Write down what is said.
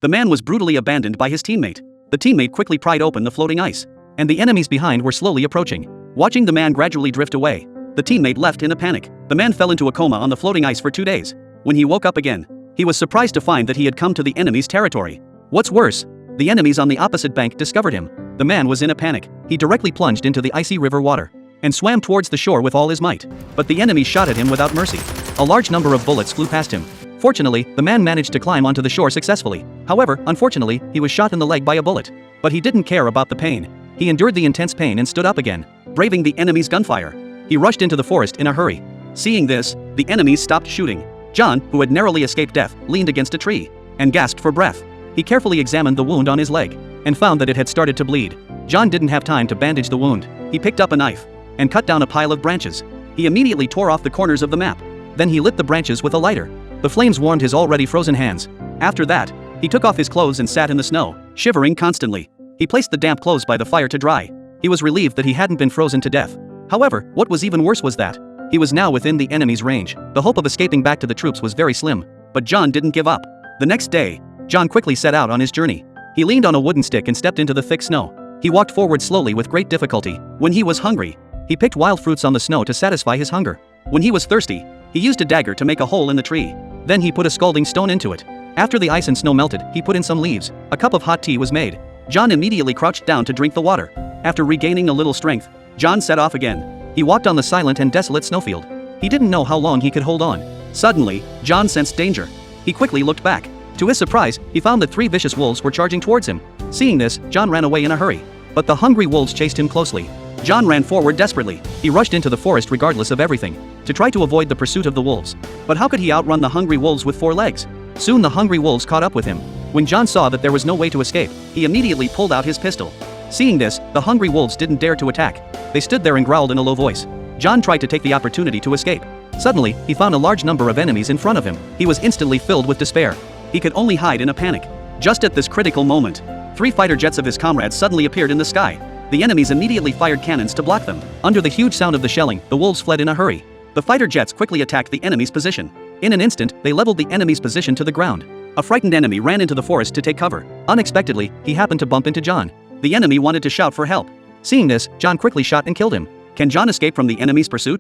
The man was brutally abandoned by his teammate. The teammate quickly pried open the floating ice, and the enemies behind were slowly approaching. Watching the man gradually drift away, the teammate left in a panic. The man fell into a coma on the floating ice for 2 days. When he woke up again, he was surprised to find that he had come to the enemy's territory. What's worse, the enemies on the opposite bank discovered him. The man was in a panic. He directly plunged into the icy river water and swam towards the shore with all his might. But the enemies shot at him without mercy. A large number of bullets flew past him. Fortunately, the man managed to climb onto the shore successfully. However, unfortunately, he was shot in the leg by a bullet. But he didn't care about the pain. He endured the intense pain and stood up again, braving the enemy's gunfire. He rushed into the forest in a hurry. Seeing this, the enemies stopped shooting. John, who had narrowly escaped death, leaned against a tree and gasped for breath. He carefully examined the wound on his leg and found that it had started to bleed. John didn't have time to bandage the wound. He picked up a knife and cut down a pile of branches. He immediately tore off the corners of the map. Then he lit the branches with a lighter. The flames warmed his already frozen hands. After that, he took off his clothes and sat in the snow, shivering constantly. He placed the damp clothes by the fire to dry. He was relieved that he hadn't been frozen to death. However, what was even worse was that he was now within the enemy's range. The hope of escaping back to the troops was very slim. But John didn't give up. The next day, John quickly set out on his journey. He leaned on a wooden stick and stepped into the thick snow. He walked forward slowly with great difficulty. When he was hungry, he picked wild fruits on the snow to satisfy his hunger. When he was thirsty, he used a dagger to make a hole in the tree. Then he put a scalding stone into it. After the ice and snow melted, he put in some leaves. A cup of hot tea was made. John immediately crouched down to drink the water. After regaining a little strength, John set off again. He walked on the silent and desolate snowfield. He didn't know how long he could hold on. Suddenly, John sensed danger. He quickly looked back. To his surprise, he found that 3 vicious wolves were charging towards him. Seeing this, John ran away in a hurry. But the hungry wolves chased him closely. John ran forward desperately. He rushed into the forest regardless of everything, to try to avoid the pursuit of the wolves. But how could he outrun the hungry wolves with 4 legs? Soon the hungry wolves caught up with him. When John saw that there was no way to escape, he immediately pulled out his pistol. Seeing this, the hungry wolves didn't dare to attack. They stood there and growled in a low voice. John tried to take the opportunity to escape. Suddenly, he found a large number of enemies in front of him. He was instantly filled with despair. He could only hide in a panic. Just at this critical moment, 3 fighter jets of his comrades suddenly appeared in the sky. The enemies immediately fired cannons to block them. Under the huge sound of the shelling, the wolves fled in a hurry. The fighter jets quickly attacked the enemy's position. In an instant, they leveled the enemy's position to the ground. A frightened enemy ran into the forest to take cover. Unexpectedly, he happened to bump into John. The enemy wanted to shout for help. Seeing this, John quickly shot and killed him. Can John escape from the enemy's pursuit?